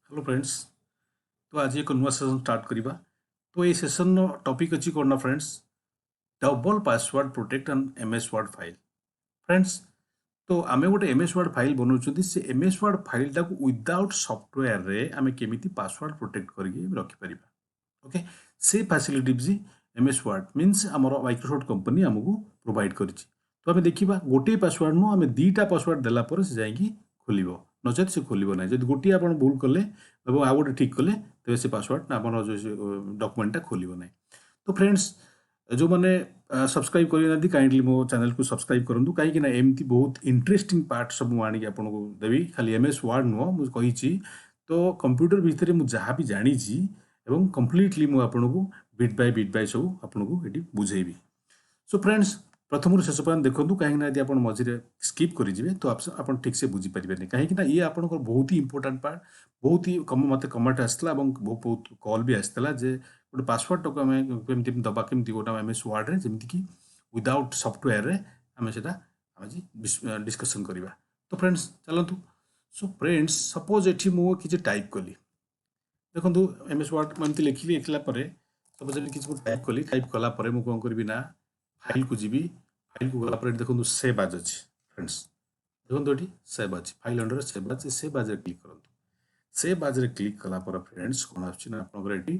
Hello friends. तो आज एक नुआ सेसन स्टार्ट करिबा। तो ये सेसन नो टॉपिक अछि कोन ना friends, double password protect in MS word file. Friends, तो आमे गोटे एमएस वर्ड फाइल बनौछुंती, से एमएस वर्ड फाइल टाको विदाउट सॉफ्टवेयर रे आमे केमिति पासवर्ड प्रोटेक्ट करके रखि परिबा। ओके, से फैसिलिटी भी एमएस वर्ड मींस हमर माइक्रोसॉफ्ट कंपनी हमकु प्रोवाइड करिछि। तो आमे देखिबा गोटे पासवर्ड नो आमे दीटा पासवर्ड देला पर से जाईकी खोलिबो, नचेत से खोलिबो नै। जदि गोटे आपण भूल कले एवं आ गोटे ठीक कले तेबे से पासवर्ड आपण जो डॉक्यूमेंट खोलिबो नै। तो फ्रेंड्स, जो मैंने सब्सक्राइब कर काइंडली मो चैनल को सब्सक्राइब करूँ, कहीं एमती बहुत इंटरेस्टिंग पार्ट सब मुझे आपको देवी। खाली एमएस वर्ड नुह मुझे तो कंप्यूटर भितर मुझे जहाँ भी जानी कम्प्लीटली मुझे बिट बाय सब आपको ये बुझेबी। सो फ्रेंड्स, प्रथम शेष पर्यटन देखूँ, कहीं यदि आप मझे स्किप करेंगे तो आप ठीक से बुझीपारे कहीं ये आप बहुत ही इंपोर्टाट पार्ट। बहुत ही मत कमेंट आसाला बहुत कॉल भी आसाला जे गोटे पासवर्ड टाक आम दबा केमती गोटे एमएस वर्ड रे जमीक कि विदाउट सॉफ्टवेयर रे आम से डिस्कसन करवा। तो फ्रेंड्स चलतु। सो फ्रेंड्स, सपोज ये मुझे किसी टाइप कली, देखो एमएस वर्ड मुझे लिखिली, लिखला सपोज किसी टाइप कली, टाइप कलापर मुझे कौन करी ना फाइल को जीवी। फाइल को गला देखो सेव आज अच्छी। फ्रेंड्स देखो ये सेव अच्छी, फाइल अंडर सेव आज, सेव आज क्लिक करूँ। सेव आज क्लिक कलापर फ्रेंड्स कौन आना आपंकर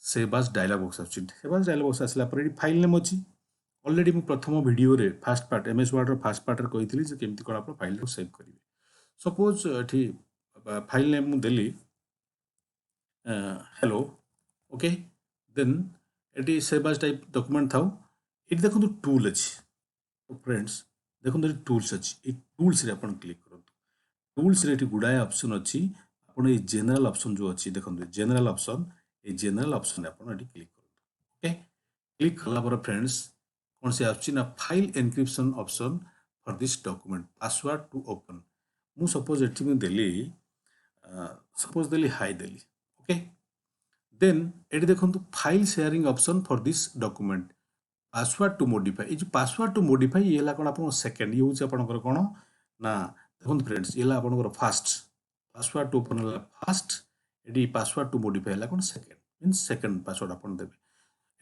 सेव आज डायलॉग बॉक्स आस। सेव आज डायलॉग बॉक्स आसला फाइल नेम अच्छी। ऑलरेडी मुझे प्रथम वीडियो रे fast part MS word fast part कही केमती कौन आप फाइल को सेव करेंगे। सपोज ये फाइल नेम मुझे देली हेलो। ओके, देन ये सेव आज टाइप डॉक्यूमेंट था। ये देखो टूल अच्छी। तो फ्रेंड्स देखो ये टूल्स अच्छी, ये टूल्स रे अपन क्लिक करूँ। टूल्स रे गुड़ाए ऑप्शन अच्छी। आपन ये जनरल ऑप्शन जो अच्छी देखो जनरल ऑप्शन, ये जनरल ऑप्शन आप क्लिक करूँ। ओके, क्लिक कला फ्रेंड्स कौन से आछि ना file encryption option for this document password to open. मु सपोज ये देली, सपोज देली हाई देली। ओके, देन ये देखो file sharing option for this document password to modify. ये जो पासवर्ड टू मॉडिफाई ये कौन आप सेकेंड, ये हूँ आपंकर कौन ना देखो फ्रेंड्स ये आपंकर फास्ट। पासवर्ड टू ओपन है फास्ट, ये पासवर्ड टू मॉडिफाई है कौन सेकेंड, मीन्स सेकेंड पासवर्ड आप देवे।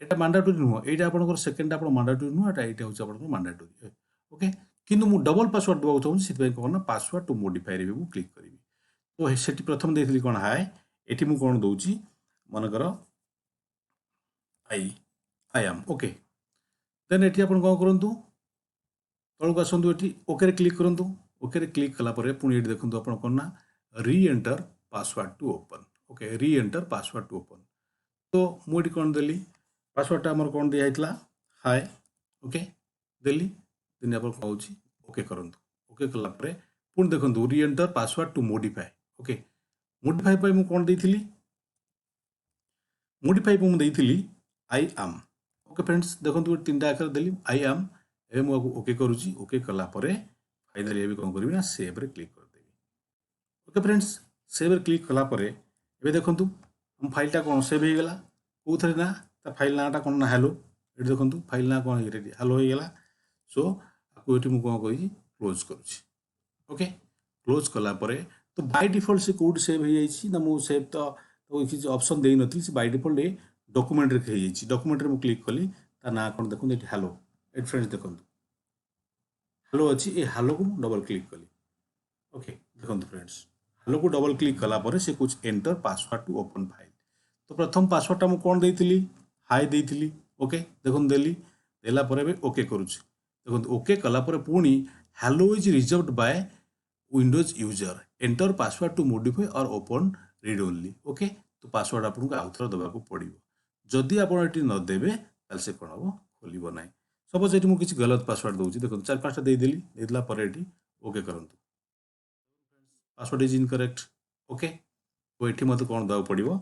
এটা ম্যান্ডাটরি নুহ, এইটা আপনার সেকেন্ড আপনার ম্যান্ডাটরি নুহ, এটা হচ্ছে আপনার ম্যান্ডাটরি। ওকে, কিন্তু মু ডবল পাসওয়ার্ড দেওয়া চাহুছি, সেপাই কোন না পাসওয়ার্ড টু মডিফাই রে মু ক্লিক করিবি। তো সেটি প্রথম দেইଥିଲି কোন হাই, এটি মু কোন দউছি মনে কর আই এম। ওকে, দেন এটি আপন কোন করন্তু তলକୁ ଆସନ୍ତୁ, ଏଠି ଓକେ ରେ କ୍ଲିକ୍ କରନ୍ତୁ। ଓକେ ରେ କ୍ଲିକ୍ କଲା ପରେ ପୁଣି ଏଠି ଦେଖନ୍ତୁ ଆପଣ କ'ଣ ନା reenter password to open. Okay, reenter password to open. तो मुझे कौन देली पासवर्डटा आमर कौन दिया है हाय। ओके, देली दिन आप कहूँ ओके करूँ। ओके कलापर पुणी देखो reenter password to modify. Okay, modify पे मुझे कौन देती, मॉडिफाई पे मुझे आई एम। ओके फ्रेंड्स देखो तीन टा आकार देली आई एम। ए मुझे ओके करुँची। ओके कलापर फाइनली ये कौन करी ना सेव रे क्लिक करदेवी। ओके फ्रेंड्स, सेव रे क्लिक कलापर ये देखो हम फाइलटा कौन सेव हो गला कौन ना फाइल नाटा कौन ना हेलो। ये देखो फाइल ना कौन हेलो हो गला। सो आपको ये मुझे कौन कही क्लोज करुँची। ओके, क्लोज कलापर तो बाय डिफॉल्ट से कौट सेव हो जाइए ना, मुझे सेव तो किसी ऑप्शन दे नी से बाय डिफॉल्ट ये डॉक्यूमेंट रे हो डॉक्यूमेंट रे मुझे क्लिक कली ता ना कौन देखो ये हेलो। ये फ्रेंड्स देखो हेलो अच्छी, ये हेलो को डबल क्लिक कली। ओके देखो फ्रेंड्स हेलो को डबल क्लिक कलापर से कुछ enter password to open file. तो प्रथम पासवर्डटा मुझे कौन देती हाई देती। ओके देखो देली देला भी ओके करुँच। देखो ओके कलापर पुणी hello is reserved by Windows user enter password to modify or open read only. Okay, तो पासवर्ड आपको आउ थोड़ा देवाक पड़ो। जदि आप नदेवे से कौन हम खोल ना। सपोज ये मुझे किसी गलत पासवर्ड दूसरी, देखो 4-5टा देदेली देला ओके करूँ। Password is incorrect. ओके, तो ये मत कौन देवाक पड़ो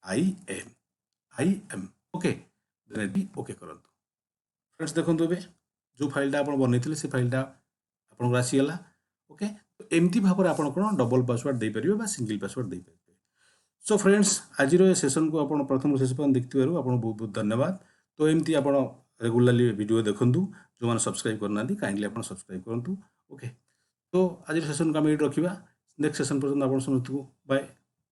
I am. Okay, then okay करूँ। फ्रेंड्स देखो जो फाइलटा आप बनई से फाइलटा आपको आसीगला। ओके, तो एमती भाव में आप डबल पासवर्ड दे पारे सिंगल पासवर्ड दे पारे। सो फ्रेंड्स आज सेसन को आप प्रथम शेष पर्यटन देखते बहुत बहुत धन्यवाद। तो एमती आप रेगुलाली वीडियो देखूँ, जो मैंने सब्सक्राइब करना काइंडली आप सब्सक्राइब करूँ। ओके, तो आज सेसन को आम ये रखा। नेक्स्ट सेसन पर्यटन आप समस्त को बाय।